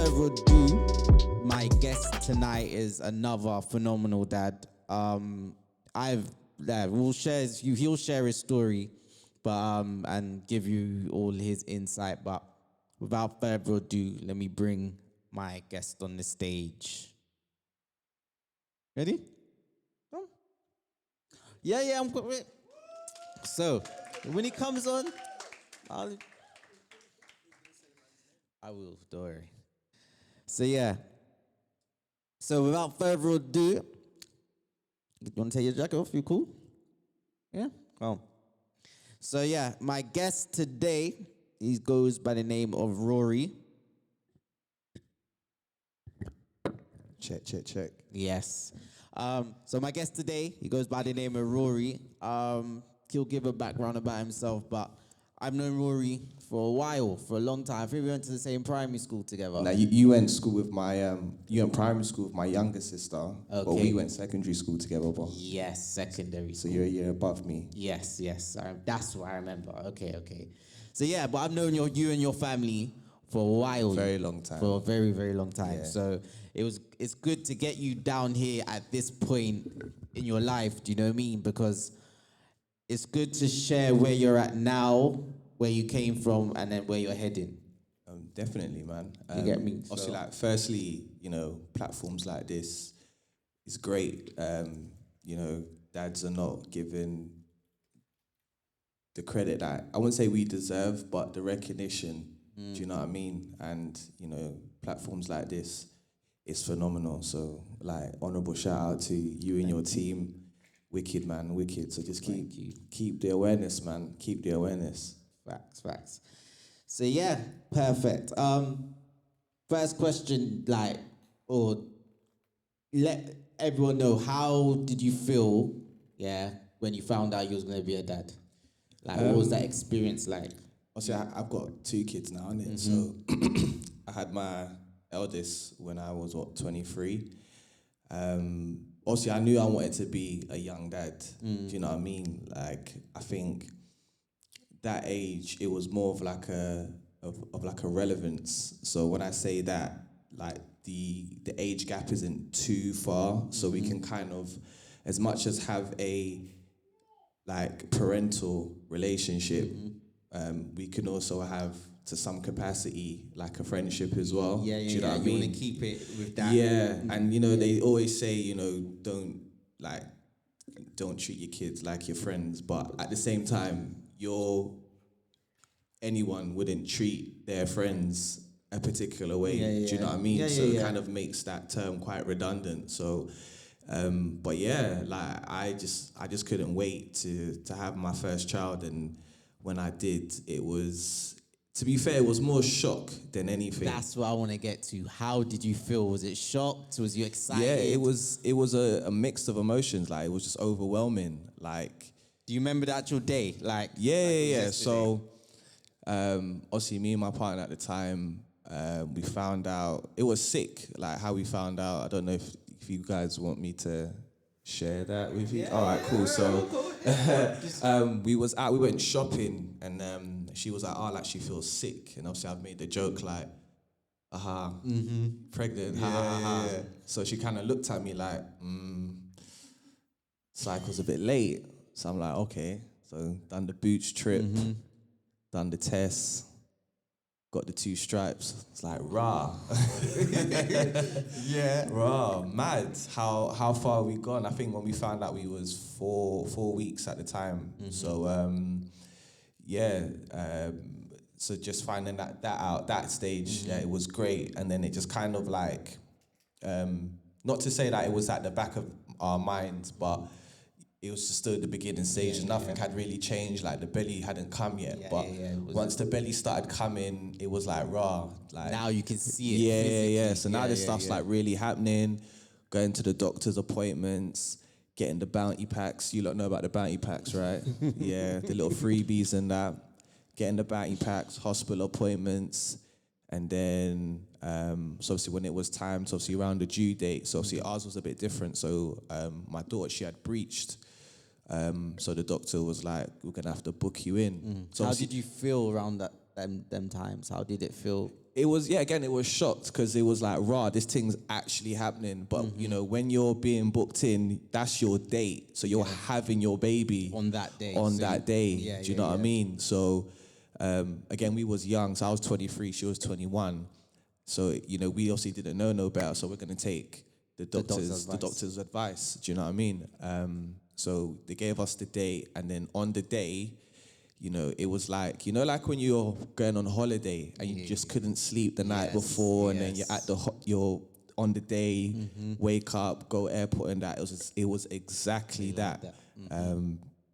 further ado, my guest tonight is another phenomenal dad. He'll share his story, but and give you all his insight. But without further ado, let me bring my guest on the stage. Ready? Come. Yeah, I'm good. So, when he comes on, I will, don't worry. So, yeah. So, without further ado, you want to take your jacket off? You cool? Yeah? Oh. So, yeah, my guest today, he goes by the name of Rory. Check. Yes. So my guest today, he goes by the name of Rory. He'll give a background about himself, but I've known Rory for a while, for a long time. I think we went to the same primary school together. Now you went school with my you went primary school with my younger sister, but we went secondary school together. But yes, secondary so school. you're a year above me. Yes. That's what I remember. Okay. So yeah, but I've known you and your family for a while. Very long time. For a very, very long time. Yeah. So it's good to get you down here at this point in your life, do you know what I mean? Because it's good to share where you're at now, where you came from, and then where you're heading. Definitely, man. You get me? Obviously, firstly, platforms like this is great. Dads are not given the credit that I wouldn't say we deserve, but the recognition. Do you know what I mean? And platforms like this is phenomenal. So, honorable shout out to you and your team. Wicked, man, wicked. So just keep the awareness, man. Keep the awareness. Facts. So yeah, perfect. First question, let everyone know, how did you feel, when you found out you was gonna be a dad? What was that experience like? Obviously, I've got 2 kids now, innit? So I had my eldest when I was 23. Obviously, I knew I wanted to be a young dad. Do you know what I mean? I think that age, it was more of a relevance. So when I say that, the age gap isn't too far, so we can kind of, as much as have a parental relationship, we can also have, to some capacity, a friendship as well. Yeah. Do you know what I mean? You want to keep it with that. Yeah, and they always say, don't treat your kids like your friends, but at the same time, anyone wouldn't treat their friends a particular way. Do you know what I mean? It kind of makes that term quite redundant. So, but yeah, I just couldn't wait to have my first child, and when I did, it was, to be fair, it was more shock than anything. That's what I want to get to. How did you feel? Was it shocked? Was you excited? Yeah, it was a mix of emotions. It was just overwhelming. Do you remember the actual day? Yeah. So, obviously, me and my partner at the time, we found out, it was sick. How we found out, I don't know if you guys want me to share that with you. All right, cool. So we went shopping, and she was like, she feels sick, and obviously I've made the joke pregnant, ha. So she kind of looked at me cycle's a bit late. So I'm like, okay. So done the boots trip, done the tests, got the 2 stripes. It's rah. Yeah. Rah, mad. How far we gone? I think when we found out, we was 4 weeks at the time. So so just finding that out, that stage, it was great. And then it just kind of not to say that it was at the back of our minds, but it was just still the beginning stage. Nothing had really changed. The belly hadn't come yet. Once the belly started coming, it was raw. Now you can see it. Yeah. So now this stuff's really happening. Going to the doctor's appointments, getting the bounty packs. You lot know about the bounty packs, right? Yeah, the little freebies and that. Getting the bounty packs, hospital appointments, and then so obviously when it was time, so obviously around the due date, so obviously ours was a bit different. So my daughter, she had breached. So the doctor was like, we're gonna have to book you in. So how did you feel around that them times? How did it feel? It was, yeah, again, it was shocked because it was like, rah, this thing's actually happening. But, you know, when you're being booked in, that's your date. So you're having your baby On that day. On So that day. yeah, Do you know what I mean? So, again, we was young. So I was 23, she was 21. So, you know, we obviously didn't know no better. So we're going to take the doctor's advice. Do you know what I mean? So they gave us the date. And then on the day, you know, it was like, you know, like when you're going on holiday and you just couldn't sleep the night before, and then you're at you're on the day, wake up, go airport, and that. It was exactly that.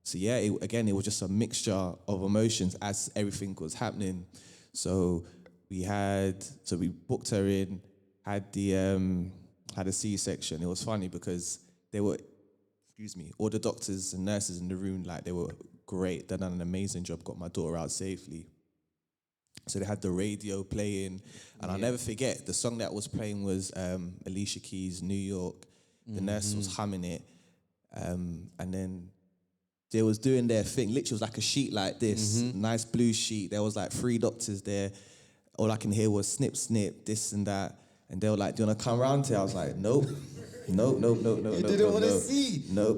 So yeah, it was just a mixture of emotions as everything was happening. So we booked her in, had a C-section. It was funny because all the doctors and nurses in the room, like, they were great. They done an amazing job, got my daughter out safely. So they had the radio playing, and I'll never forget, the song that was playing was Alicia Keys' New York. The nurse was humming it, and then they was doing their thing. Literally, it was like a sheet like this, nice blue sheet. There was like 3 doctors there. All I can hear was snip, snip, this and that. And they were like, do you want to come round here? I was like, nope. No. You didn't want to see? No.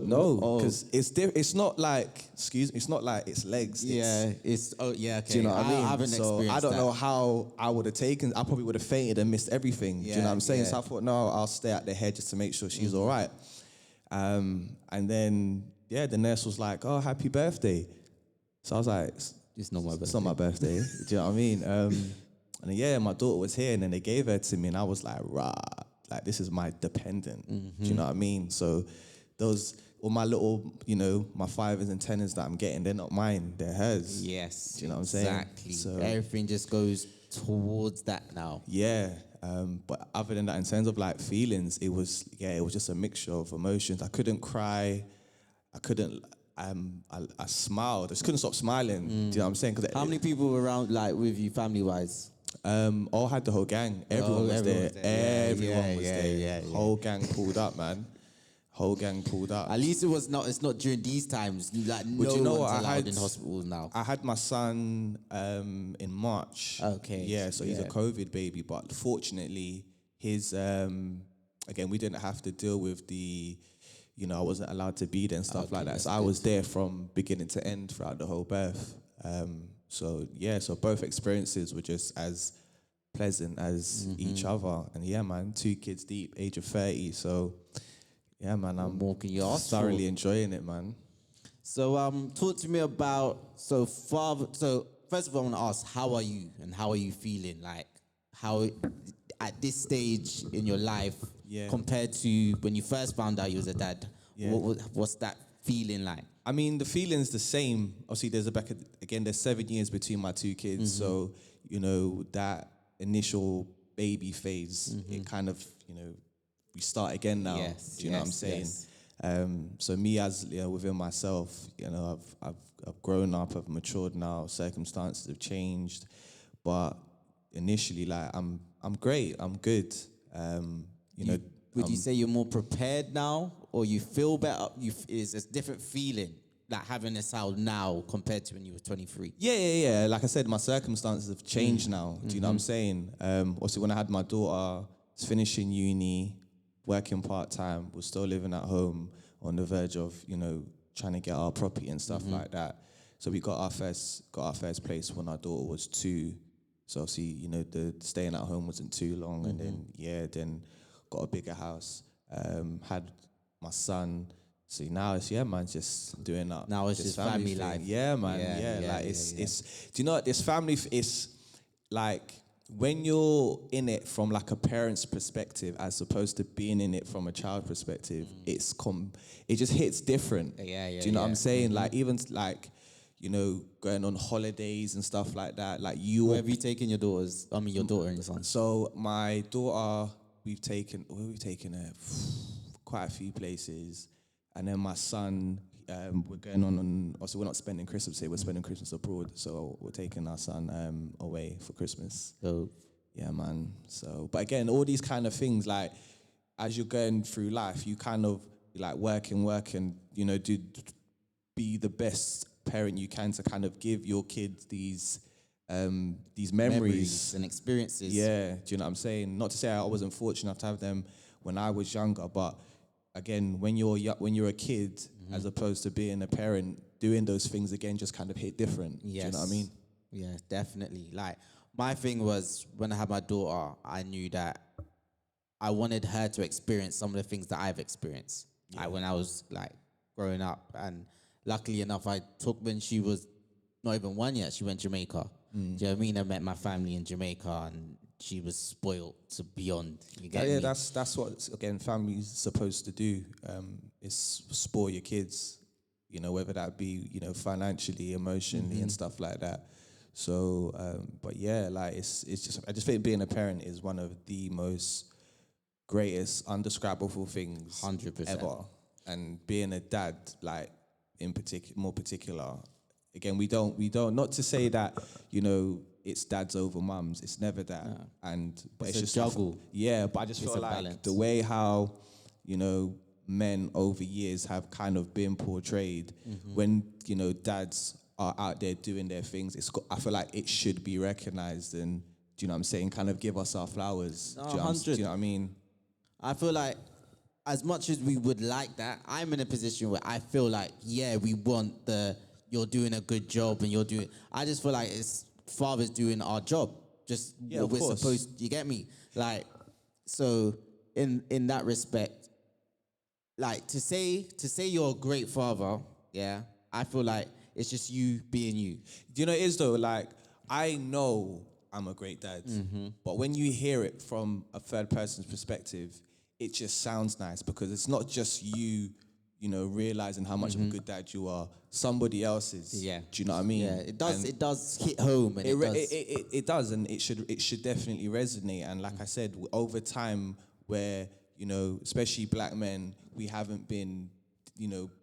Because it's not like, it's not like it's legs. Okay. Do you know what I mean? I haven't experienced I don't that. know how I would have taken, I probably would have fainted and missed everything. Do you know what I'm saying? So I thought, no, I'll stay at the head just to make sure she's all right. And then, the nurse was like, oh, happy birthday. So I was like, It's not my birthday. it's not my birthday. Do you know what I mean? And then, my daughter was here, and then they gave her to me, and I was like, rah, like, this is my dependent. Do you know what I mean? So all my little, you know, my 5s and 10s that I'm getting, they're not mine, they're hers. Yes. Do you know what I'm saying? Exactly. So everything just goes towards that now. yeah. But other than that, in terms of like feelings, it was just a mixture of emotions. I couldn't cry. I couldn't. I smiled. I just couldn't stop smiling. Do you know what I'm saying? How many people were around, like, with you, family-wise? All had the whole gang. Everyone was there. Everyone was there. Yeah. Whole gang pulled up, man. Whole gang pulled up. At least it's not during these times. Like, But you know one's what? allowed in hospitals now. I had my son in March. Okay. Yeah, so he's a COVID baby, but fortunately, his again, we didn't have to deal with the, you know, I wasn't allowed to be there and stuff like that. So I was there from beginning to end throughout the whole birth. So both experiences were just as pleasant as each other. And yeah, man, 2 kids deep, age of 30. So yeah, man, I'm walking your ass thoroughly enjoying it, man. So talk to me about, so first of all, I want to ask, how are you and how are you feeling? Like, how at this stage in your life compared to when you first found out you was a dad, what's that feeling like? I mean, the feeling's the same. Obviously, there's 7 years between my 2 kids. So, you know, that initial baby phase, it kind of, you know, we start again now. Do you know what I'm saying? Yes. So me, as you know, within myself, you know, I've grown up, I've matured now. Circumstances have changed, but initially, like, I'm great, I'm good. Would you say you're more prepared now, or you feel better? Is a different feeling, like having a child now compared to when you were 23? Yeah. Like I said, my circumstances have changed now. Do you know what I'm saying? Also, when I had my daughter, was finishing uni, working part-time, was still living at home on the verge of, you know, trying to get our property and stuff like that. So we got our first place when our daughter was 2. So obviously, you know, the staying at home wasn't too long. And then got a bigger house, had my son. So now it's, just doing that. Now it's just family thing. life. Yeah, man. It's do you know what, this family is like, when you're in it from like a parent's perspective as opposed to being in it from a child perspective, it just hits different. Do you know what I'm saying? Like, even like, you know, going on holidays and stuff like that. Like, where have you taken your daughters? I mean, your daughter and your son. So my daughter, we've taken her quite a few places, and then my son, we're going on. Also, we're not spending Christmas here. We're spending Christmas abroad. So we're taking our son away for Christmas. So yeah, man. So, but again, all these kind of things, like, as you're going through life, you kind of like work and, you know, be the best parent you can to kind of give your kids these these Memories memories. and experiences. Yeah, do you know what I'm saying? Not to say I wasn't fortunate enough to have them when I was younger, but again, when you're a kid, as opposed to being a parent, doing those things again just kind of hit different. Yes. Do you know what I mean? Yeah, definitely. Like, my thing was, when I had my daughter, I knew that I wanted her to experience some of the things that I've experienced. Like, when I was like growing up, and luckily enough, I took, when she was not even 1 yet, she went Jamaica. Do you know what I mean? I met my family in Jamaica, and she was spoiled to beyond. You get me? That's what, again, family's supposed to do. Is spoil your kids, whether that be, financially, emotionally, and stuff like that. So, but yeah, like it's just, I just think being a parent is one of the most greatest, undescribable things 100%. ever. And being a dad, like more particular, again, we don't, not to say that, it's dads over mums. It's never that. No. But It's a just juggle. Yeah, but I just It's feel a like balance. the way how, men over years have kind of been portrayed when, dads are out there doing their things. I feel like it should be recognized, and do you know what I'm saying? Kind of give us our flowers. No, Do you know 100. what I mean? I feel like, as much as we would like that, I'm in a position where I feel like, yeah, we want you're doing a good job and you're doing. I just feel like it's fathers doing our job, just Yeah, what of we're course. supposed. You get me? Like, so in that respect, like to say you're a great father, yeah, I feel like it's just you being you. Do you know it is though? Like, I know I'm a great dad, but when you hear it from a third person's perspective, it just sounds nice, because it's not just you, realizing how much of a good dad you are. Somebody else is. Yeah. Do you know what I mean? Yeah, it does. And It does hit home, and it does, and it should definitely resonate. And like I said, over time, where especially black men, we haven't been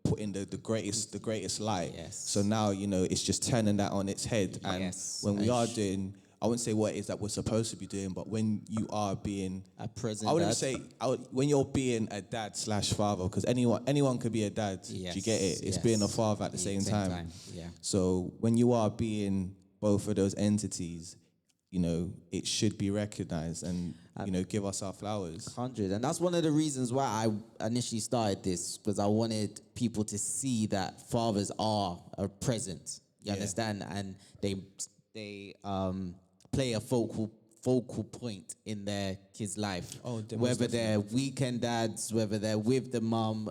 put in the greatest light. Yes. So now it's just turning that on its head. And Yes. when we are doing, I wouldn't say what it is that we're supposed to be doing, but when you are being a present. I wouldn't dad. say when you're being a dad / father, because anyone could be a dad. Yes, Do you get it? It's yes. being a father at the same time. Yeah. So when you are being both of those entities, it should be recognized, and give us our flowers. 100, and that's one of the reasons why I initially started this, because I wanted people to see that fathers are a present. You understand, and they play a focal point in their kids' life. Oh, whether they're weekend dads, whether they're with the mum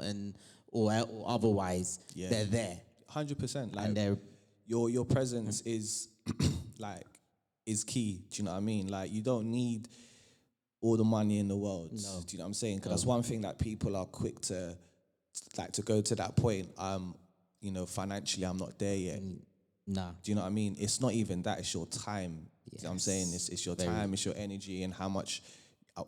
or otherwise, they're there. 100%. Like, And they're your presence is like is key. Do you know what I mean? Like, you don't need all the money in the world. No. Do you know what I'm saying? Because that's one thing that people are quick to go to that point. Financially, I'm not there yet. nah. Do you know what I mean? It's not even that. It's your time. You know what I'm saying? It's your time, it's your energy, and how much, I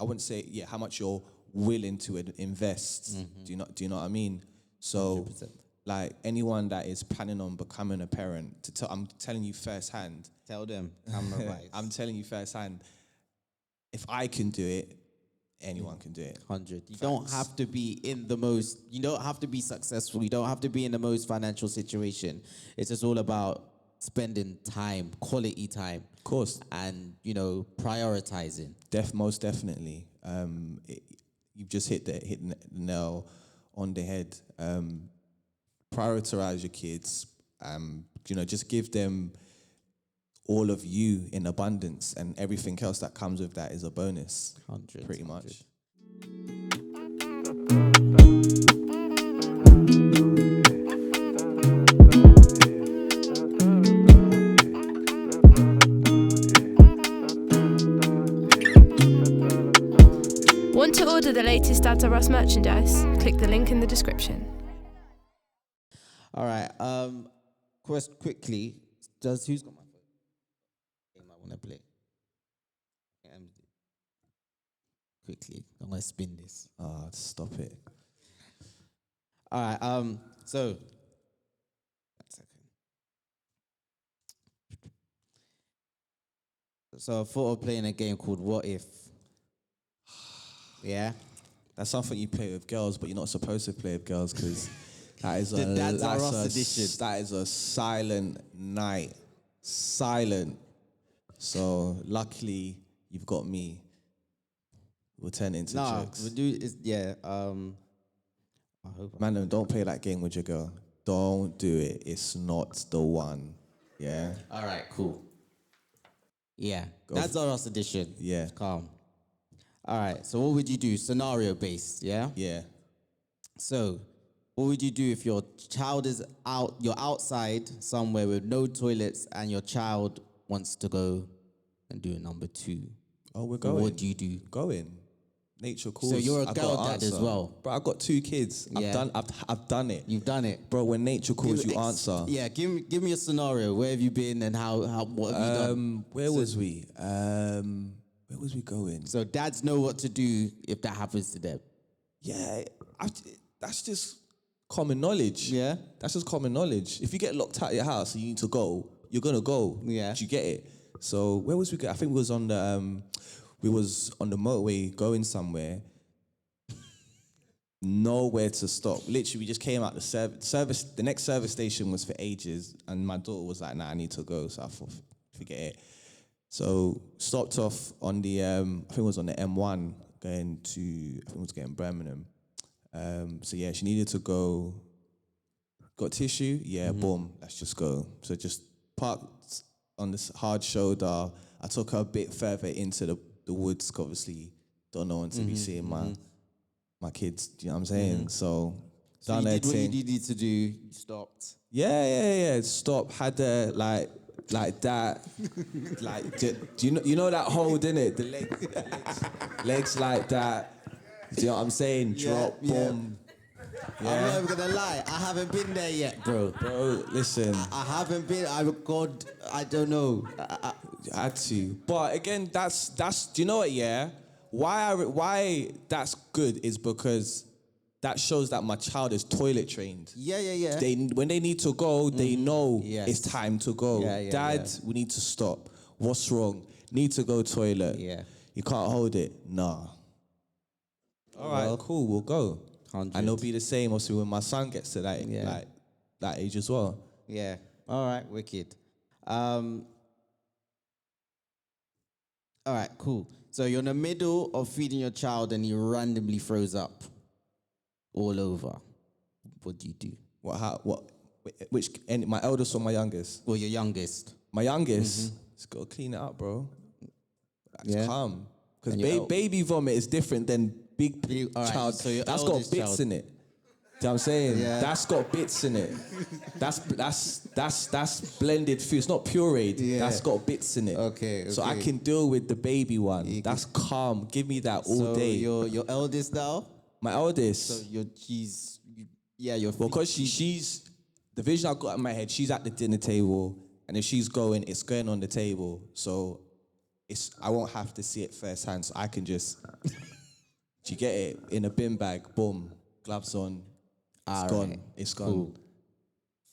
wouldn't say, how much you're willing to invest. Do you know what I mean? So, 100%. like, anyone that is planning on becoming a parent, I'm telling you firsthand. Tell them. I'm telling you firsthand. If I can do it, anyone can do it. 100. You don't have to be you don't have to be successful. You don't have to be in the most financial situation. It's just all about spending time, quality time. Of course. And, prioritizing. Most definitely. You've just hit the nail on the head. Prioritize your kids. Just give them all of you in abundance, and everything else that comes with that is a bonus. 100. Pretty much. Want to order the latest DadsR'Us merchandise? Click the link in the description. All right. Quickly, who's got my phone? Game I want to play. Quickly, I'm gonna spin this. Stop it. All right. So, 1 second. So I thought of playing a game called What If. Yeah. That's something you play with girls, but you're not supposed to play with girls, because that is The DadsR'Us edition. That is a silent night. silent. So luckily, you've got me. We'll turn it into jokes. we do is I hope. Man, don't play that game with your girl. Don't do it. It's not the one. Yeah. All right, cool. Yeah, Go that's our last edition. Yeah. Calm. All right, so what would you do? Scenario based, yeah? Yeah. So, what would you do if your child is out, you're outside somewhere with no toilets and your child wants to go and do a number 2? Oh, we're going. What do you do? Going. Nature calls. So you're a I girl got an dad as answer. well? Bro, I've got 2 kids. Yeah. I've done it. You've done it. Bro, when nature calls, you answer. Yeah, give me a scenario. Where have you been and what have you done? Where was we? Where was we going? So dads know what to do if that happens to them. Yeah, that's just common knowledge. Yeah? That's just common knowledge. If you get locked out of your house and you need to go, you're gonna go. Yeah. Do you get it? So where was we going? I think we was on the motorway going somewhere. Nowhere to stop. Literally, we just came out the service. The next service station was for ages, and my daughter was like, "Nah, I need to go." So I thought, forget it. So stopped off on the I think it was on the M1 going to, I think it was getting Birmingham. So yeah, she needed to go. Got tissue? Yeah, boom. Let's just go. So just parked on this hard shoulder. I took her a bit further into the woods. 'Cause obviously, don't want to be seeing my kids. Do you know what I'm saying? So done you her did what you thing. needed to do. You stopped. Yeah. Stop. Had the like that. Like, do you know that hold in it? The legs like that. Do you know what I'm saying? Drop, boom. I'm not even gonna lie. I haven't been there yet, bro. Bro, listen. I haven't been. I don't know. I had to. But again, that's. Do you know what? Yeah. Why that's good is because that shows that my child is toilet trained. Yeah. When they need to go, they know Yes. it's time to go. Yeah, Dad, we need to stop. What's wrong? Need to go toilet. Yeah. You can't hold it. Nah. All right, cool. We'll go. 100. And it'll be the same also when my son gets to that that age as well. Yeah. All right. Wicked. All right. Cool. So you're in the middle of feeding your child and he randomly throws up all over. What do you do? Which? My eldest or my youngest? Well, your youngest. My youngest. Just gotta clean it up, bro. That's Yeah. calm. Because And your baby vomit is different than big all right, child. so your That's got eldest bits child. in it. Do you know what I'm saying? Yeah. That's got bits in it. That's blended food. It's not pureed. Yeah. That's got bits in it. Okay, So I okay. can deal with the baby one. That's calm. Give me that all So day. your eldest now. My eldest. So your Well, because she's the vision I've got in my head, she's at the dinner table, and if she's going, it's going on the table. So I won't have to see it firsthand. So I can just, do you get it? In a bin bag, boom, gloves on, it's gone. right, It's gone. cool.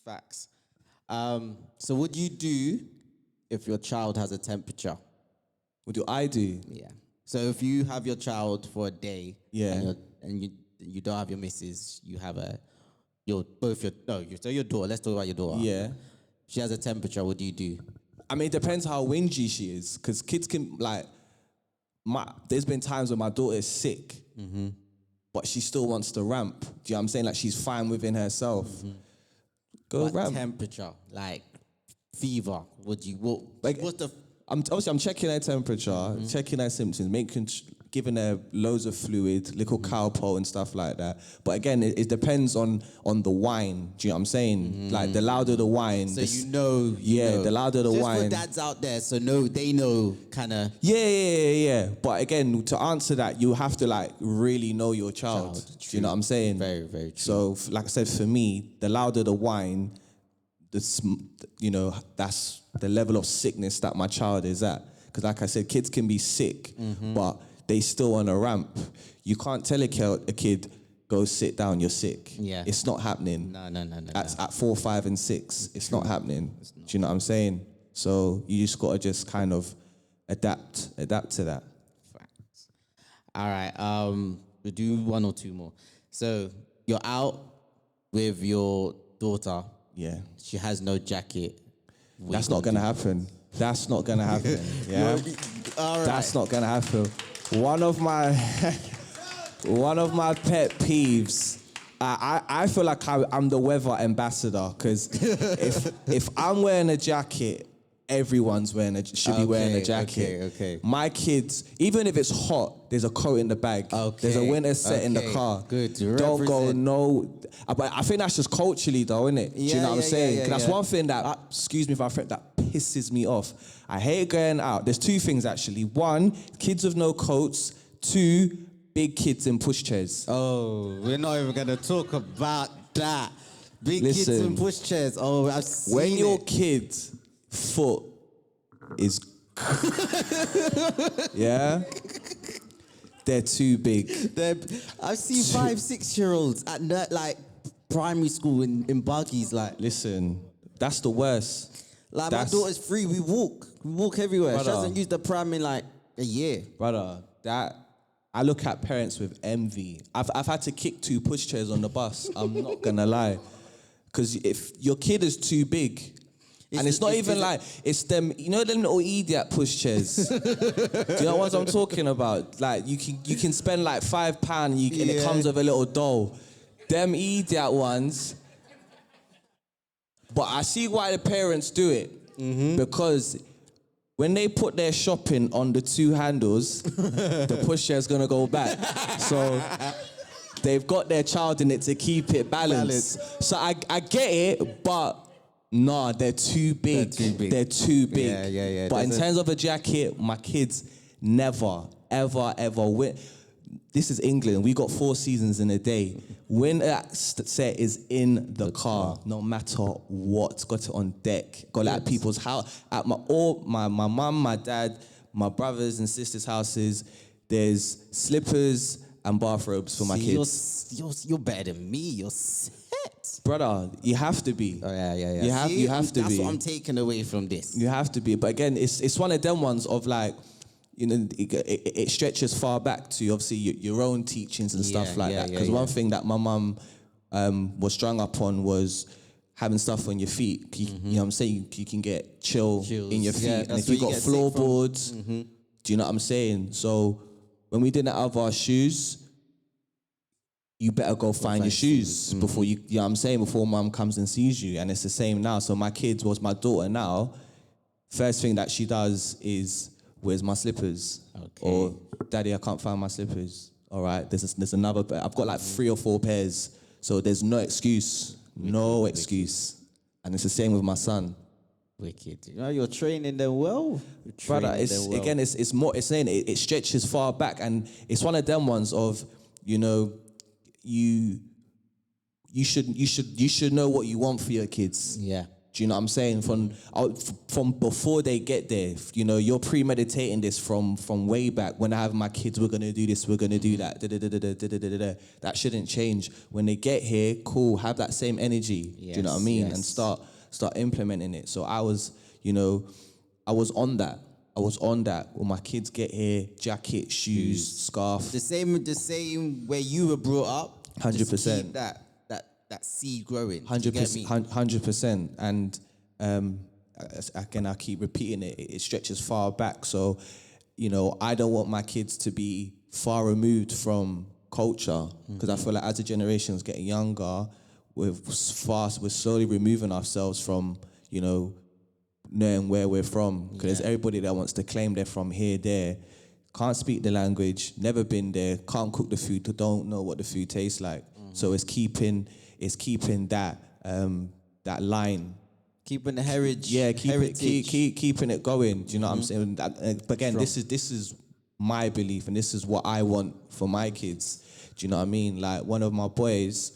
Facts. So what do you do if your child has a temperature? What do I do? Yeah. So if you have your child for a day, Yeah. and you don't have your missus, you have your daughter. Let's talk about your daughter. Yeah. She has a temperature. What do you do? I mean, it depends how whingy she is, because kids can there's been times when my daughter is sick, but she still wants to ramp. Do you know what I'm saying? Like she's fine within herself. Go What ramp. temperature? Like fever? What's the I'm checking her temperature, checking her symptoms, giving her loads of fluid, little cowpole and stuff like that. But again, it depends on the wine. Do you know what I'm saying? Like the louder the wine, So you know. the louder the Just wine. for dads out there, so they know kind of. Yeah. But again, to answer that, you have to really know your child. Do you know what I'm saying? Very, very true. So, like I said, for me, the louder the wine, that's the level of sickness that my child is at. Because like I said, kids can be sick, but they still on a ramp. You can't tell a kid, go sit down, you're sick. Yeah. It's not happening. No. At 4, 5, and 6, it's not happening. Do you know what I'm saying? So you just gotta just kind of adapt to that. Facts. All right. We'll do one or two more. So you're out with your daughter. Yeah. She has no jacket. That's not gonna happen. That's not gonna happen. Yeah, All right. that's not gonna happen. One of my pet peeves. I feel like I'm the weather ambassador because if I'm wearing a jacket, everyone's should be wearing a jacket. Okay. My kids, even if it's hot, there's a coat in the bag. Okay. There's a winter set in the car. Good. Don't go Represent. no. But I think that's just culturally though, isn't it? Do you know what I'm saying? 'Cause that's one thing that, excuse me if I think, that pisses me off. I hate going out. There's two things actually. One, kids with no coats. Two, big kids in pushchairs. Oh, we're not even gonna talk about that. Big kids Listen, in pushchairs. Oh, I've seen When your it. kid's foot is, yeah, they're too big. I've seen 5-6-year-olds at like primary school in buggies. Like Listen, that's the worst. my That's- daughter's 3. We walk everywhere. She Brother. hasn't used the pram in like a year. Brother, I look at parents with envy. I've had to kick 2 pushchairs on the bus. I'm not gonna lie, because if your kid is too big, and it's not even like it's them. You know them little idiot pushchairs. Do you know what I'm talking about? Like you can spend like £5 and it comes with a little doll. Them idiot ones. But I see why the parents do it, because when they put their shopping on the 2 handles, the pushchair's gonna go back. So they've got their child in it to keep it balanced. So I get it, but nah, they're too big. They're too big. Yeah. But in terms of a jacket, my kids never, ever win. This is England. We got 4 seasons in a day. Winter set is in the car, no matter what. Got it on deck. Got it at people's house. At my mum, my dad, my brothers and sisters' houses. There's slippers and bathrobes for my kids. You're better than me. You're set. Brother, you have to be. Oh yeah. You have to That's be. what I'm taking away from this. You have to be. But again, it's one of them ones of like, you know, it stretches far back to obviously your own teachings and stuff like that. Because one thing that my mum was strung up on was having stuff on your feet. You know what I'm saying? You can get chills in your feet. Yeah, and that's if you where got you get sick from. floorboards, do you know what I'm saying? So when we didn't have our shoes, you better go find your shoes before you know what I'm saying? Before mum comes and sees you. And it's the same now. So my daughter now, first thing that she does is, where's my slippers? Okay. Or, Daddy, I can't find my slippers. All right, there's another pair. I've got like 3 or 4 pairs. So there's no excuse. No excuse. And it's the same with my son. Wicked. You know, you're training them well. Brother, it's more, it's saying it stretches far back. And it's one of them ones of, you know, you should know what you want for your kids. Yeah. Do you know what I'm saying? From before they get there, you know, you're premeditating this from way back. When I have my kids, we're gonna do this, we're gonna do that. That shouldn't change. When they get here, cool, have that same energy. Do you know what I mean? And start implementing it. So I was on that. When my kids get here, jacket, shoes, scarf. The same way you were brought up. 100%. Just keep that seed growing. 100%. 100%. And again, I keep repeating it. It stretches far back. So, you know, I don't want my kids to be far removed from culture, because I feel like as the generation's getting younger, we're slowly removing ourselves from, you know, knowing where we're from. Because there's everybody that wants to claim they're from here, there, can't speak the language, never been there, can't cook the food, don't know what the food tastes like. So it's keeping that that line. Keeping the heritage. Yeah, keeping it going. Do you know what I'm saying? But again, this is my belief, and this is what I want for my kids. Do you know what I mean? Like one of my boys,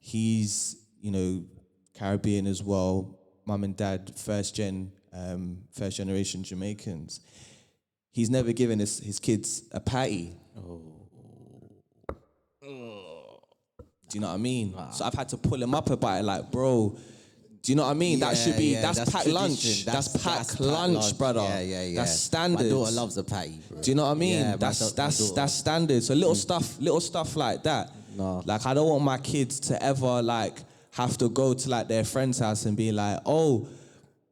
he's, you know, Caribbean as well. Mum and dad, first generation Jamaicans. He's never given his kids a patty. Do you know what I mean? So I've had to pull him up about it, like, bro, do you know what I mean? That should be, that's packed lunch. That's packed lunch, brother. Yeah. That's standard. My daughter loves a patty, bro. Do you know what I mean? Yeah, that's standard. So little stuff like that. No. Like I don't want my kids to ever like have to go to like their friend's house and be like, oh,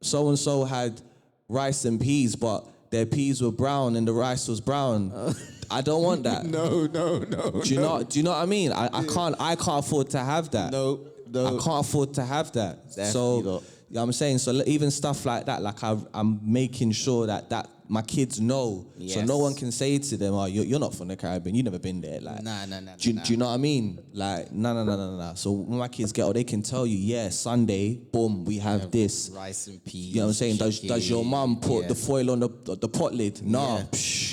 so and so had rice and peas, but their peas were brown and the rice was brown. I don't want that. No. Do you know what I mean? I can't afford to have that. No. I can't afford to have that. Definitely So, not. you know what I'm saying? So even stuff like that, like I'm making sure that my kids know. So Yes. no one can say to them, oh, you're not from the Caribbean, you've never been there. Like, Nah. do you know what I mean? Like, no. So when my kids get old, they can tell you, yeah, Sunday, boom, we have this. Rice and peas. You know what I'm saying? Does your mum put the foil on the pot lid? No, Yeah.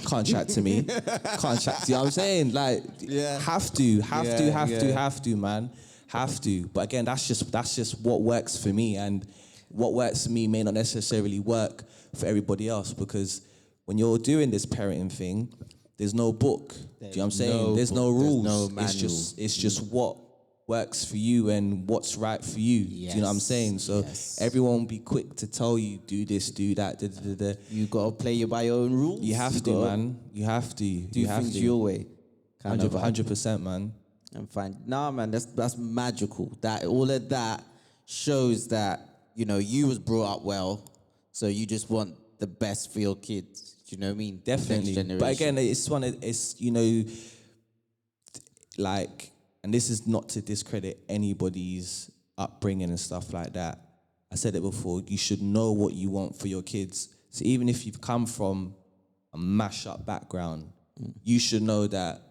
can't chat to me. Can't chat to you. Know what I'm saying? Like, Yeah. have to, man. Have to. But again, that's just what works for me. And what works for me may not necessarily work for everybody else, because when you're doing this parenting thing, there's no book. Do you know what I'm saying? There's no rules. no manual. It's just what works for you and what's right for you. Do you know what I'm saying? So everyone will be quick to tell you, do this, do that, You gotta play by your own rules. You have to, gotta man. You have to. Do things your way. 100%, man. And fine. Nah, man, that's magical. That all of that shows that, you know, you was brought up well, so you just want the best for your kids. Do you know what I mean? Definitely. Next But again, generation. it's you know, like, and this is not to discredit anybody's upbringing and stuff like that. I said it before, you should know what you want for your kids. So even if you've come from a mash-up background, you should know that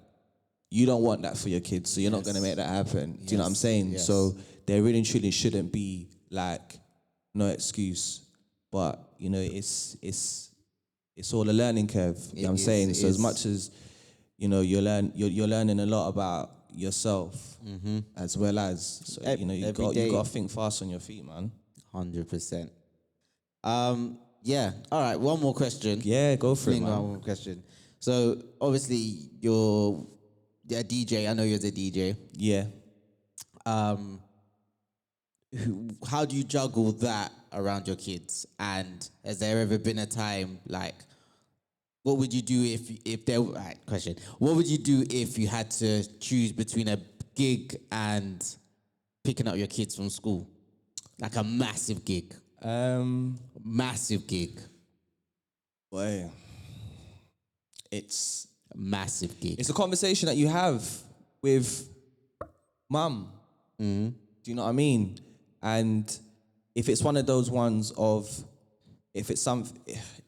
you don't want that for your kids, so you're not going to make that happen. Do you know what I'm saying? Yes. So there really and truly shouldn't be like no excuse. But, you know, it's all a learning curve. You know what I'm saying? So as much as, you know, you're learning a lot about yourself as well as, so, you know, you got to think fast on your feet, man. 100%. Yeah. All right. One more question. Yeah, go for it, Fling man. One more question. So obviously you're a DJ. I know you're the DJ. Yeah. How do you juggle that around your kids? And has there ever been a time like, what would you do if there? Right, question. What would you do if you had to choose between a gig and picking up your kids from school, like a massive gig? Massive gig. Boy, it's A massive gig. a conversation that you have with mum. Do you know what I mean? And if it's one of those ones of, if it's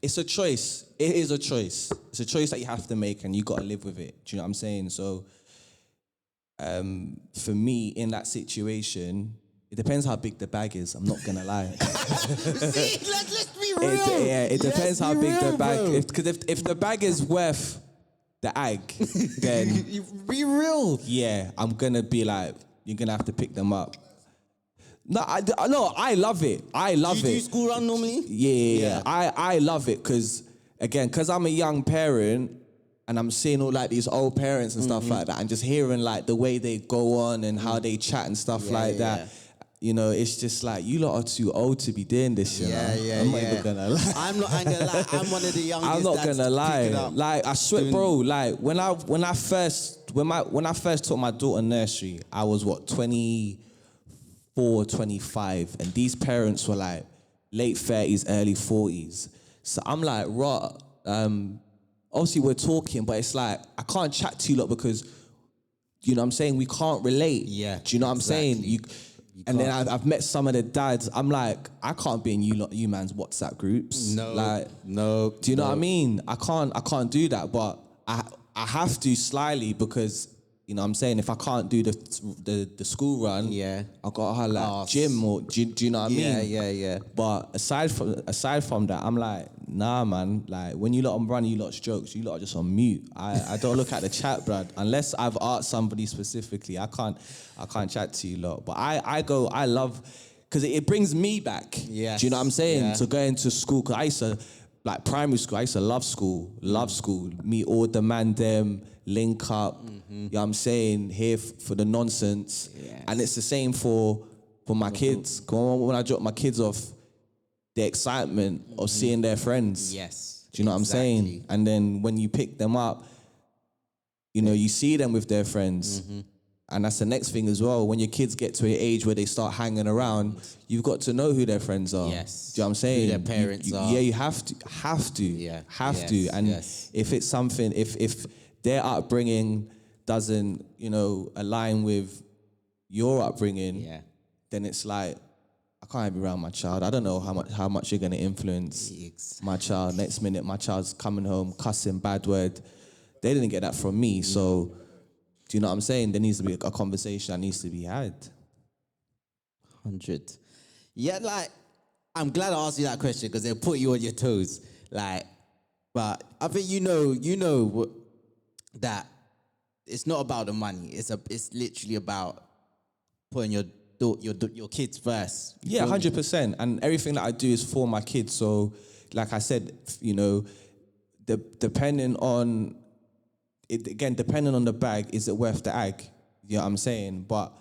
it's a choice. It is a choice. It's a choice that you have to make, and you got to live with it. Do you know what I'm saying? So, for me, in that situation, it depends how big the bag is. I'm not gonna lie. See, let's be real. It depends how big the bag. Because if the bag is worth the egg, then Be real. yeah, I'm gonna be like, you're gonna have to pick them up. No, I love it. I love Do you it. do school run normally? Yeah. I love it because I'm a young parent and I'm seeing all like these old parents and stuff like that, and just hearing like the way they go on and how they chat and stuff like that. You know, it's just like, you lot are too old to be doing this, you know? I'm not even gonna lie. I'm not gonna lie. I'm one of the youngest. I'm not that's gonna lie. picking up. Like, I swear, bro. Like, when I first took my daughter nursery, I was 24, 25, and these parents were like late 30s, early 40s. So I'm like, right. Obviously we're talking, but it's like I can't chat to you lot because, you know what I'm saying, we can't relate. Yeah, Do you know what I'm saying? And then I've met some of the dads. I'm like, I can't be in you man's WhatsApp groups. No, like, no. do you know what I mean? I can't do that, but I have to slyly because, you know what I'm saying, if I can't do the school run, I got to gym or do you know what I mean? Yeah. But aside from that, I'm like, nah, man. Like, when you lot are running you lot's jokes, you lot are just on mute. I don't look at the chat, bruv. Unless I've asked somebody specifically, I can't chat to you lot. But I love, because it brings me back. Yes. Do you know what I'm saying? Yeah. To going to school, because I used to, like primary school, I used to love school. Meet all the man them, link up, you know what I'm saying, here for the nonsense. Yes. And it's the same for my kids. When I drop my kids off, the excitement of seeing their friends. Yes. Do you know what I'm saying? And then when you pick them up, you know, you see them with their friends. And that's the next thing as well. When your kids get to an age where they start hanging around, you've got to know who their friends are. Yes. Do you know what I'm saying? Who their parents are. Yeah, you have to. Yeah. Have to. And if it's something, if their upbringing doesn't, align with your upbringing, then it's like, I can't be around my child. I don't know how much you're gonna influence my child. Next minute, my child's coming home cussing, bad word. They didn't get that from me, so. Do you know what I'm saying? There needs to be a conversation that needs to be had. 100. Yeah, like, I'm glad I asked you that question because they'll put you on your toes. Like, but I think you know that it's not about the money. It's literally about putting your kids first. Yeah, 100%. And everything that I do is for my kids. So, like I said, depending on the bag, is it worth the egg? You know what I'm saying? But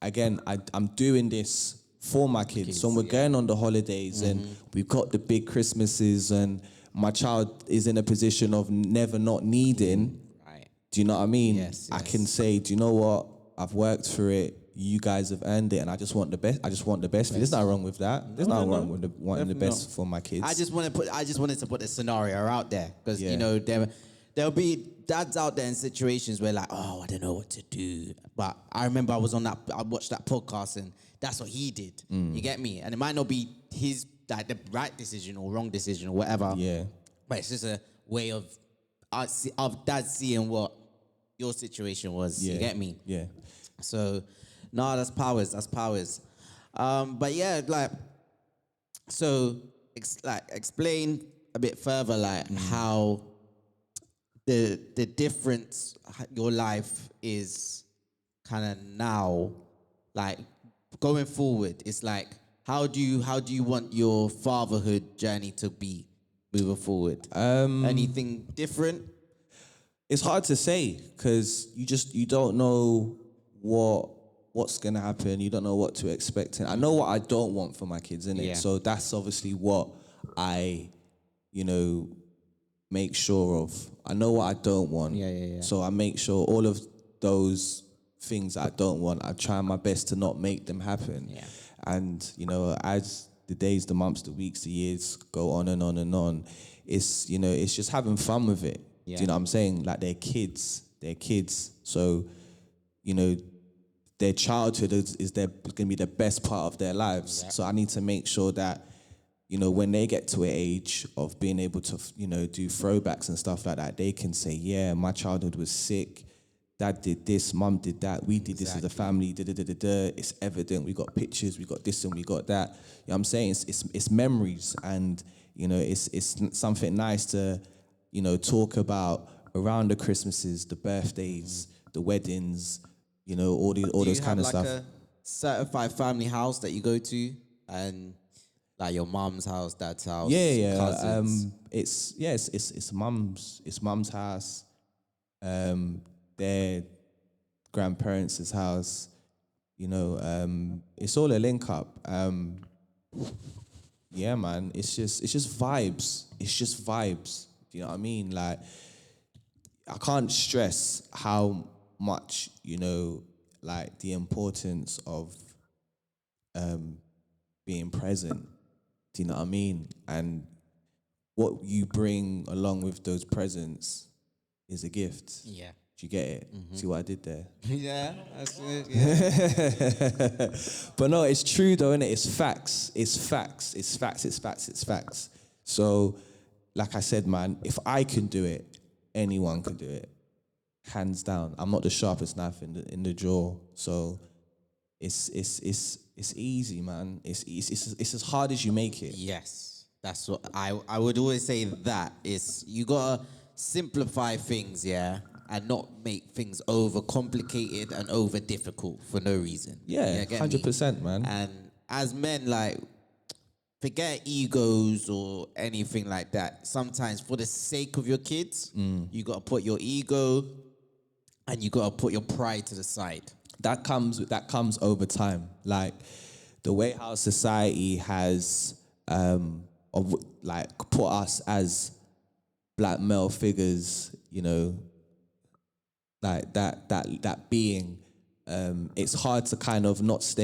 again, I'm doing this for my kids. So we're going on the holidays and we've got the big Christmases and my child is in a position of never not needing. Right. Do you know what I mean? Yes. I can say, do you know what? I've worked for it. You guys have earned it, and I just want the best. There's nothing wrong with that. There's nothing wrong with wanting the best for my kids. I just wanted to put the scenario out there because there'll be dads out there in situations where like, oh, I don't know what to do. But I remember I watched that podcast and that's what he did. You get me? And it might not be his the right decision or wrong decision or whatever. Yeah. But it's just a way of dad seeing what your situation was. Yeah. You get me? Yeah. So, no, that's powers. But yeah, like, so explain a bit further, like how the difference your life is kind of now, like going forward. It's like how do you want your fatherhood journey to be moving forward? Anything different? It's hard to say because you don't know what's gonna happen. You don't know what to expect. And I know what I don't want for my kids, innit? Yeah. So that's obviously what I, make sure of. I know what I don't want. Yeah. So I make sure all of those things I don't want, I try my best to not make them happen. Yeah. And, as the days, the months, the weeks, the years go on and on and on, it's just having fun with it. Yeah. Do you know what I'm saying? Like they're kids. So, their childhood is going to be the best part of their lives. Yeah. So I need to make sure that, when they get to an age of being able to, do throwbacks and stuff like that, they can say, yeah, my childhood was sick. Dad did this, mum did that, we did this as a family, It's evident, we got pictures, we got this and we got that. You know what I'm saying? It's memories and, it's something nice to, talk about around the Christmases, the birthdays, the weddings, all those kind of stuff. Do you have like a certified family house that you go to and like your mom's house, dad's house, cousins? It's mum's house, their grandparents' house. It's all a link up. Yeah, man. It's just vibes. Do you know what I mean? Like, I can't stress how much, like the importance of being present. Do you know what I mean? And what you bring along with those presents is a gift. Yeah. Do you get it? See what I did there? Yeah, that's it. Yeah. But no, it's true though, innit? It's facts. So, like I said, man, if I can do it, anyone can do it. Hands down. I'm not the sharpest knife in the drawer. So it's easy, man. It's as hard as you make it. Yes, that's what I would always say. That is, you gotta simplify things, yeah, and not make things over complicated and over difficult for no reason. Yeah, 100%, man. And as men, like, forget egos or anything like that. Sometimes, for the sake of your kids, you gotta put your ego and you gotta put your pride to the side. That comes over time. Like the way how society has put us as black male figures, like that being it's hard to kind of not to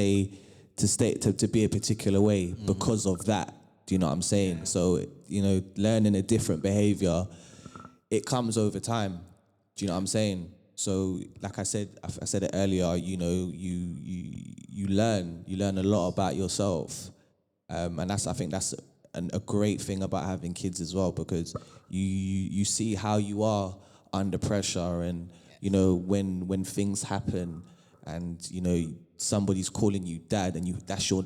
be a particular way because of that. Do you know what I'm saying? So, you know, learning a different behavior, it comes over time. Do you know what I'm saying? So, like I said it earlier, you know, you learn a lot about yourself. And I think that's a great thing about having kids as well, because you see how you are under pressure, and you know when things happen, and you know somebody's calling you dad, and that's your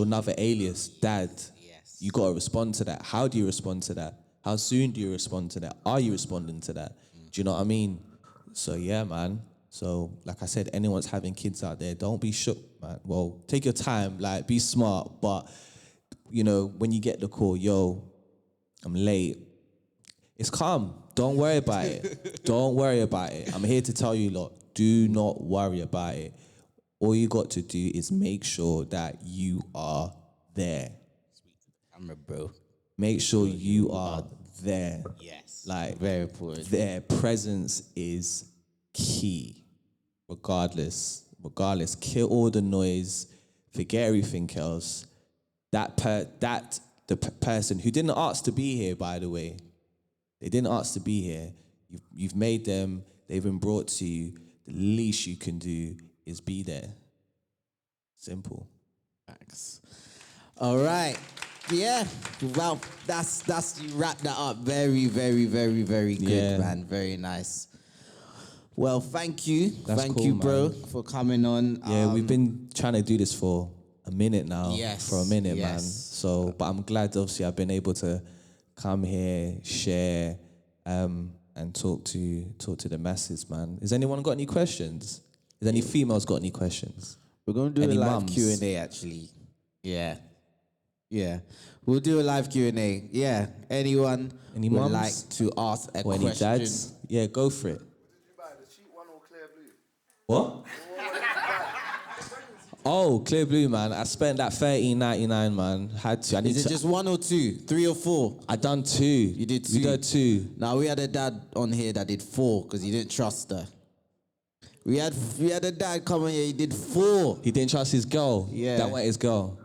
another alias, dad. Yes. You gotta respond to that. How do you respond to that? How soon do you respond to that? Are you responding to that? Do you know what I mean? So yeah, man. So like I said, anyone's having kids out there, don't be shook, man. Well, take your time, like be smart, but you know, when you get the call, yo, I'm late, it's calm. Don't worry about it. Don't worry about it. I'm here to tell you, lot, do not worry about it. All you got to do is make sure that you are there. Camera, bro. Make sure you are there. Yes. Like, very important. Their presence is key. Regardless. Kill all the noise. Forget everything else. The person who didn't ask to be here, by the way, they didn't ask to be here. You've made them. They've been brought to you. The least you can do is be there. Simple. Thanks. All right. Yeah. Well, that's you wrap that up. Very, very, very, very good, Yeah. man. Very nice. Well, thank you. That's thank cool, you, bro, man. for coming on. Yeah, we've been trying to do this for a minute now. Yes, For a minute, man. yes. So, but I'm glad, obviously, I've been able to come here, share, and talk to the masses, man. Has anyone got any questions? Has any females got any questions? We're going to do Any a live mums? Q&A, actually. Yeah. Yeah. We'll do a live Q&A. Yeah. Anyone Any would mums? like to ask a Or any question? dads? Yeah, go for it. Did you buy the cheap one or clear blue? What? Oh, clear blue, man. I spent that $13.99, man. Had to. I need Is to. it just one or two? 3 or 4? I done 2. You did 2? We did 2. Now, we had a dad on here that did 4 because he didn't trust her. We had a dad come on here, he did 4. He didn't trust his girl. Yeah. That wasn't his girl.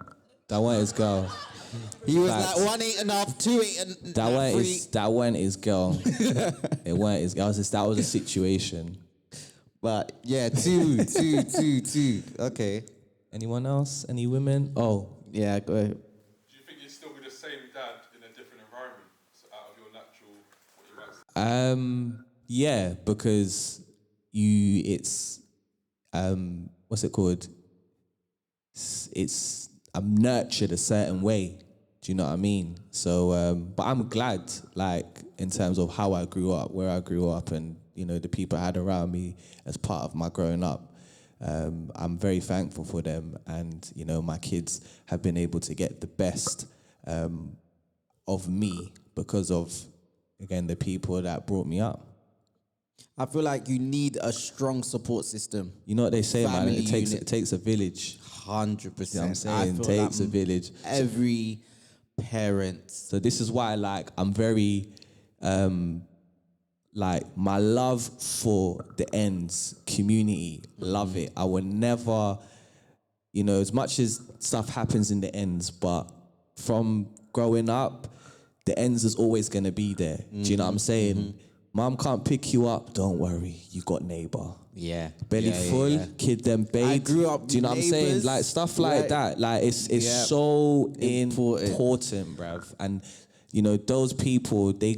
He was Facts. like 1 ain't enough, 2 ain't That like 3. wasn't his girl. It weren't his girl. That was a situation. But yeah, 2. Okay. Anyone else? Any women? Oh, Yeah, go ahead. Do you think you'd still be the same dad in a different environment, so out of your natural, what you might say? yeah, because it's what's it called? I'm nurtured a certain way. Do you know what I mean? So, but I'm glad, like, in terms of how I grew up, where I grew up, and, you know, the people I had around me as part of my growing up. I'm very thankful for them, and, you know, my kids have been able to get the best of me because of, again, the people that brought me up. I feel like you need a strong support system. You know what they say, man? Family It takes unit. a village. 100%. You know what I'm saying? It takes a village. Every parent. So this is why, like, I'm very, like, my love for the ends community, love it. I will never, you know, as much as stuff happens in the ends, but from growing up, the ends is always going to be there. Do you know what I'm saying? Mom can't pick you up, don't worry, you got neighbor. Yeah. Belly Yeah, full, yeah. kid them bathed. I grew up Do you know what I'm saying? neighbours, Like stuff like right? that. Like it's Yeah. so Important. important, bruv. And you know, those people, they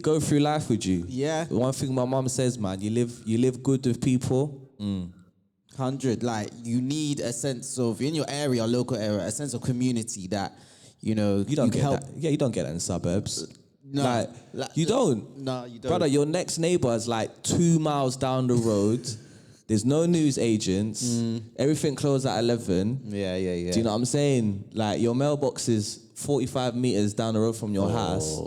go through life with you. Yeah. One thing my mom says, man, you live good with people. 100. Like, you need a sense of, in your area, local area, a sense of community that, you know, You don't can get help. that. Yeah, you don't get that in suburbs. No. Like, you don't. No, you don't. Brother, your next neighbor is like 2 miles down the road. There's no news agents. Everything closed at 11. Yeah. Do you know what I'm saying? Like, your mailbox is 45 meters down the road from your house.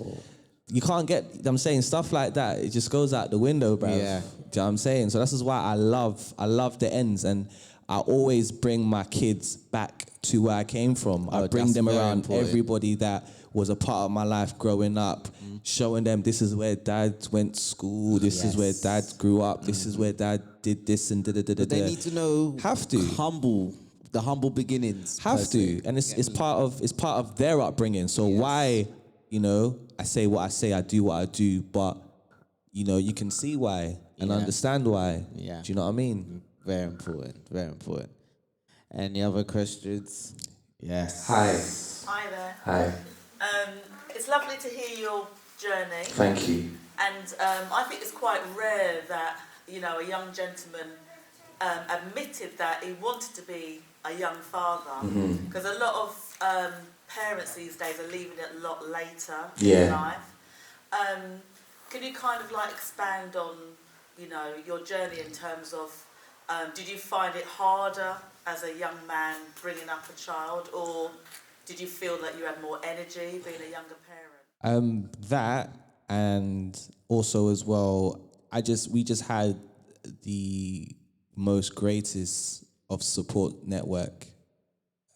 You can't get, I'm saying, stuff like that, it just goes out the window, bruv. Yeah. Do you know what I'm saying? So this is why I love the ends, and I always bring my kids back to where I came from. I bring that's them very around important. everybody that was a part of my life growing up, showing them this is where dad went to school, this is where dad grew up, this is where dad did this and But they need to know have to the humble beginnings. have to, and it's part of their upbringing. So why, I say what I say, I do what I do, but you can see why and understand why. Yeah. Do you know what I mean? Very important. Very important. Any other questions? Yes. Hi there. Hi. It's lovely to hear your journey. Thank you. And I think it's quite rare that, a young gentleman admitted that he wanted to be a young father. Because a lot of parents these days are leaving it a lot later in life. Can you kind of expand on, your journey in terms of, did you find it harder as a young man bringing up a child, or did you feel that you had more energy being a younger parent? That, and also as well, we just had the most greatest of support network.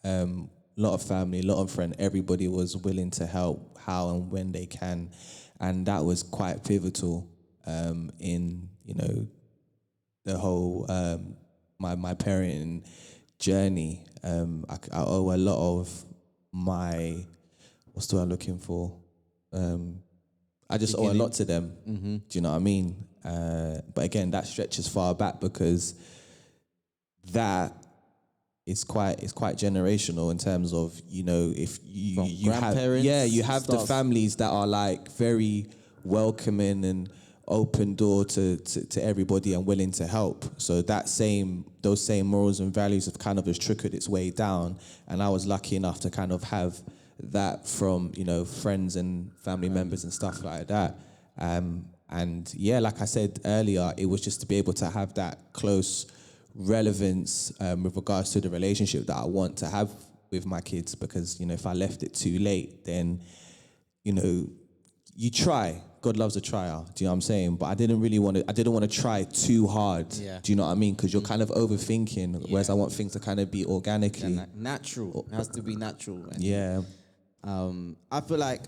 Lot of family, lot of friends, everybody was willing to help how and when they can, and that was quite pivotal in the whole my parenting journey. I owe a lot of my, what's the word I'm looking for? I just owe a lot to them. Do you know what I mean? But again, that stretches far back because that is quite generational in terms of if you have the families that are very welcoming and open door to everybody and willing to help. So those same morals and values have kind of just trickled its way down, and I was lucky enough to kind of have that from friends and family members and stuff like that. And like I said earlier, it was just to be able to have that close relevance with regards to the relationship that I want to have with my kids, because if I left it too late, then you try. God loves a trier. Do you know what I'm saying? But I didn't want to try too hard. Yeah. Do you know what I mean? Because you're kind of overthinking. Whereas I want things to kind of be organically natural. It has to be natural. Yeah. I feel like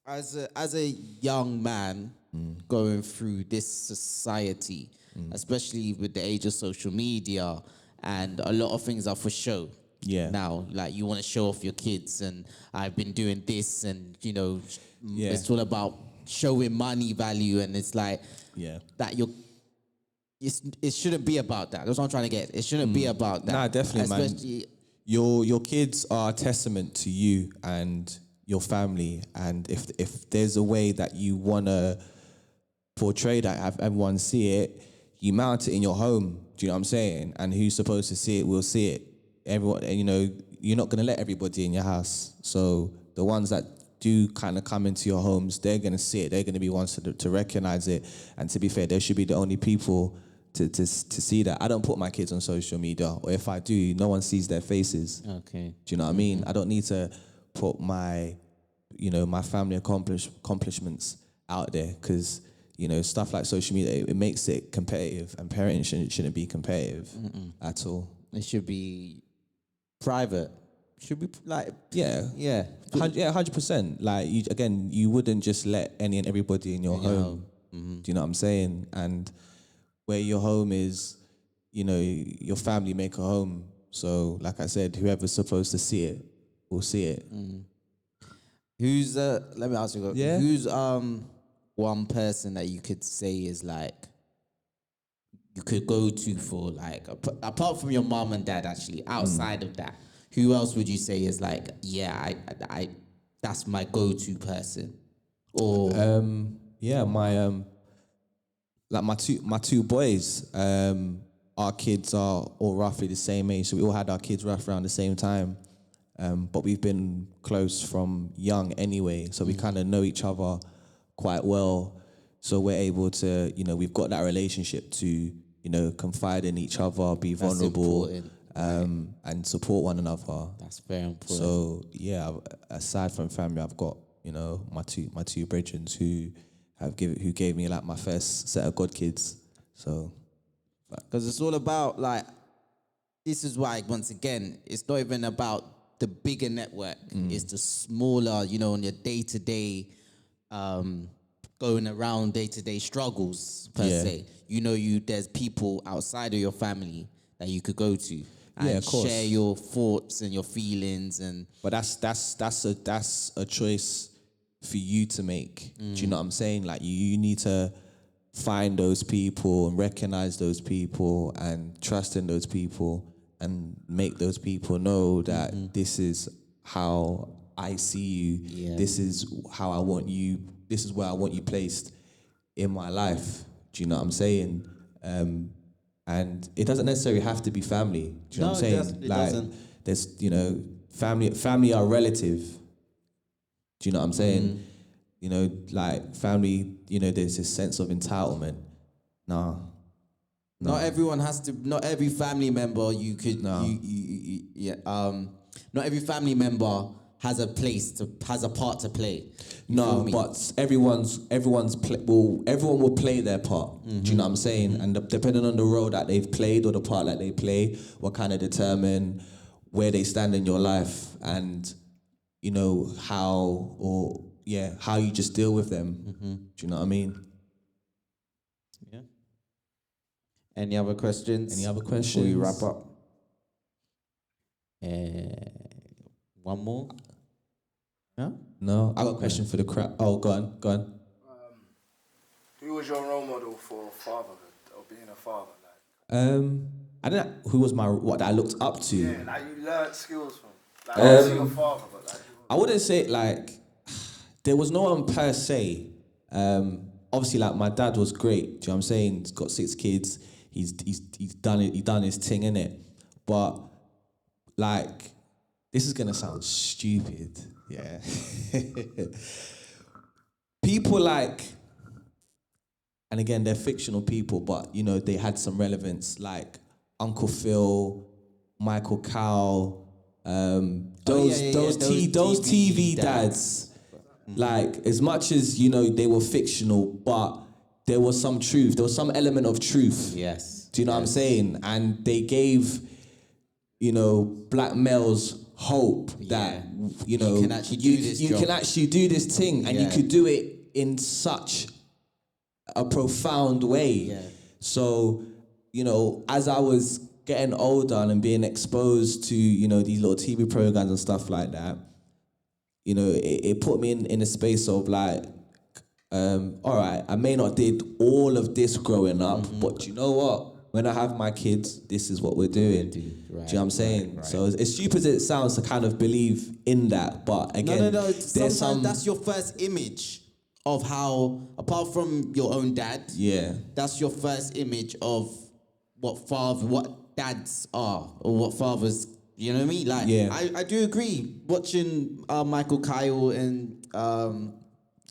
as a young man going through this society, especially with the age of social media, and a lot of things are for show. Yeah. Now, you want to show off your kids, and I've been doing this, and it's all about showing money value, and it's that it shouldn't be about that. That's what I'm trying to get. It shouldn't be about that. Nah, definitely, man. Your kids are a testament to you and your family, and if there's a way that you want to portray that, have everyone see it, you mount it in your home. Do you know what I'm saying? And who's supposed to see it will see it. Everyone, you're not going to let everybody in your house. So the ones that do kind of come into your homes, they're going to see it. They're going to be ones to recognize it. And to be fair, they should be the only people to see that. I don't put my kids on social media, or if I do, no one sees their faces. Okay. Do you know what I mean? I don't need to put my, my family accomplishments out there, because stuff like social media, it makes it competitive, and parenting shouldn't be competitive at all. It should be private. Should be 100%. You wouldn't just let any and everybody in your home. Do you know what I'm saying? And where your home is, your family make a home. So, like I said, whoever's supposed to see it will see it. Who's let me ask you. Yeah? Who's one person that you could say is you could go to for apart from your mom and dad, actually, outside of that, who else would you say is I that's my go-to person? Or my two boys, our kids are all roughly the same age, so we all had our kids roughly around the same time. But we've been close from young anyway, so we kind of know each other quite well. So we're able to, we've got that relationship to, confide in each other, be vulnerable, and support one another. That's very important. So aside from family, I've got, my two brethren who gave me my first set of god kids. So, because it's all about this is why, once again, it's not even about the bigger network. It's the smaller, on your day-to-day going around day-to-day struggles per se. You know, there's people outside of your family that you could go to and of course. share your thoughts and your feelings and. But that's a choice for you to make. Do you know what I'm saying? Like you need to find those people and recognize those people and trust in those people and make those people know that this is how I see you. Yeah. This is how I want you. This is where I want you placed in my life. Do you know what I'm saying? And it doesn't necessarily have to be family. Do you know what I'm saying? It doesn't. There's, you know, family are relative. Do you know what I'm saying? You know, like family, you know, there's this sense of entitlement. Nah. Not everyone has to. Not every family member you could. No. Not every family member has a part to play. You feel No, me? but everyone will play their part. Do you know what I'm saying? And depending on the role that they've played or the part that they play, will kind of determine where they stand in your life and, you know, how you just deal with them. Do you know what I mean? Yeah. Any other questions? Any other Before questions? we wrap up. One more. No. No, I got a question for the crowd. Oh, go on. Who was your role model for fatherhood or being a father? I don't know who was what I looked up to. Yeah, like you learned skills from. Like obviously your father, but like. I wouldn't say like there was no one per se. Obviously, like my dad was great. Do you know what I'm saying? He's got 6 kids. He's done it. He done his thing, innit? But like, this is gonna sound stupid. Yeah. People like, and again, they're fictional people, but you know they had some relevance. Like Uncle Phil, Michael Cowell. Those TV dads. Like, as much as, you know, they were fictional, but there was some truth. There was some element of truth. Yes. Do you know what I'm saying? And they gave, you know, black males hope that, you know, you can actually do this you job. can actually do this thing, and you could do it in such a profound way. Yeah. So, you know, as I was getting older and being exposed to, you know, these little TV programs and stuff like that, you know, it put me in a space of like, all right, I may not did all of this growing up, but you know what? When I have my kids, this is what we're doing. Do you know what I'm saying? Right. So as stupid as it sounds to kind of believe in that, but again, No. there's Sometimes some... that's your first image of how, apart from your own dad, that's your first image of what dads are or what fathers. You know what I mean? Like, I do agree. Watching Michael Kyle and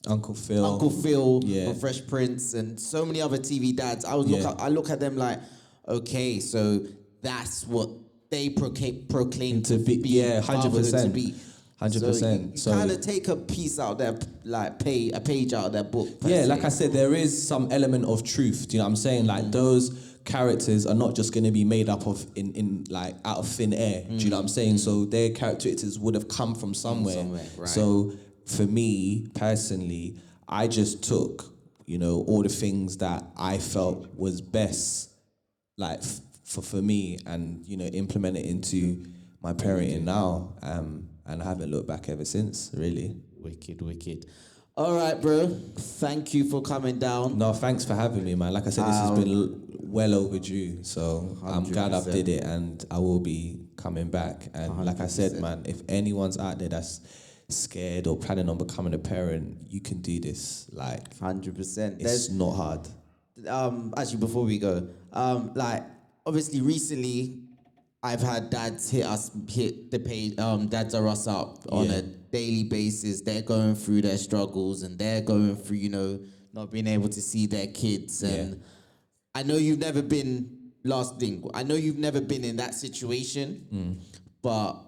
Uncle Phil from Fresh Prince and so many other TV dads, I look at them like, okay, so that's what they proclaim to be. Yeah, 100%. To be. 100%. So you kind of take a piece out there, like a page out of their book. Yeah, like I said, there is some element of truth. Do you know what I'm saying? Like those characters are not just going to be made up of in like out of thin air. Do you know what I'm saying? So their characteristics would have come from somewhere. Right. So for me personally, I just took, you know, all the things that I felt was best, like for me, and you know, implement it into my parenting now. And I haven't looked back ever since, really. Wicked. All right, bro. Thank you for coming down. No, thanks for having me, man. Like I said, this has been well overdue, so 100%. I'm glad I did it, and I will be coming back. And 100%. Like I said, man, if anyone's out there that's scared or planning on becoming a parent, you can do this. Like 100%. It's not hard. Actually, before we go, like obviously recently, I've had dads hit the page, DadsR'Us up on a daily basis. They're going through their struggles and they're going through, you know, not being able to see their kids. And I know you've never been, I know you've never been in that situation, but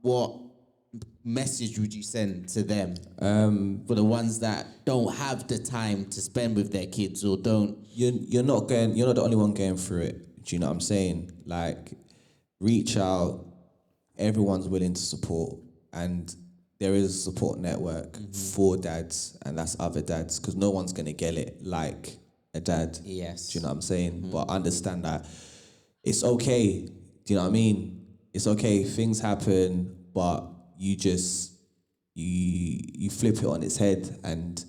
what message would you send to them for the ones that don't have the time to spend with their kids or don't? You're not the only one going through it. Do you know what I'm saying? Like, reach out. Everyone's willing to support, and there is a support network for dads, and that's other dads, because no one's gonna get it like a dad. Yes. Do you know what I'm saying? But understand that it's okay. Do you know what I mean? It's okay. Things happen, but you just you flip it on its head and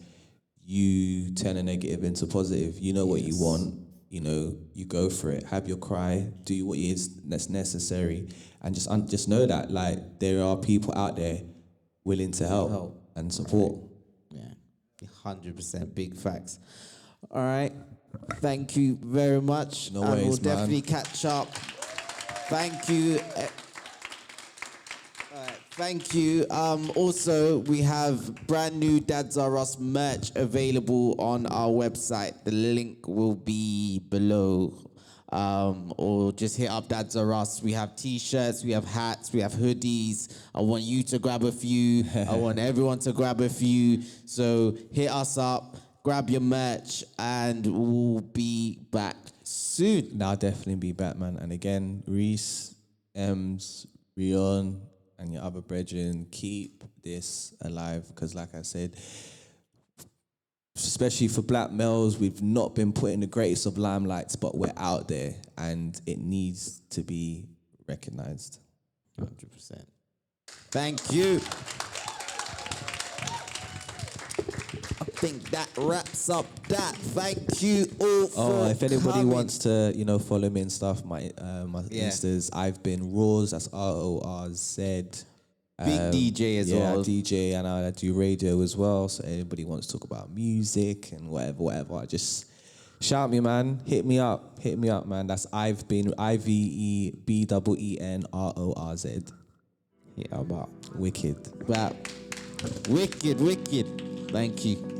you turn a negative into positive. You know what you want. You know, you go for it. Have your cry. Do what is that's necessary, and just know that like there are people out there willing to help and support. Yeah, 100% big facts. All right, thank you very much. No and worries, we'll man. definitely catch up. Thank you. Thank you. Also, we have brand new DadsR'Us merch available on our website. The link will be below. Or just hit up DadsR'Us. We have t-shirts, we have hats, we have hoodies. I want you to grab a few. I want everyone to grab a few. So hit us up, grab your merch, and we'll be back soon. Now I'll definitely be back, man. And again, Reese, Ems, Rion, and your other brethren, keep this alive, because like I said, especially for black males, we've not been put in the greatest of limelights, but we're out there and it needs to be recognized. 100%. Thank you. I think that wraps up that. Thank you all for If anybody coming. wants to, follow me and stuff, my Instas, I've been Roz, that's RORZ. Big DJ as yeah, well. I DJ and I do radio as well. So anybody wants to talk about music and whatever, just shout me, man. Hit me up, man. That's I've been IVEBEENRORZ. Yeah, about Wicked. wicked. Thank you.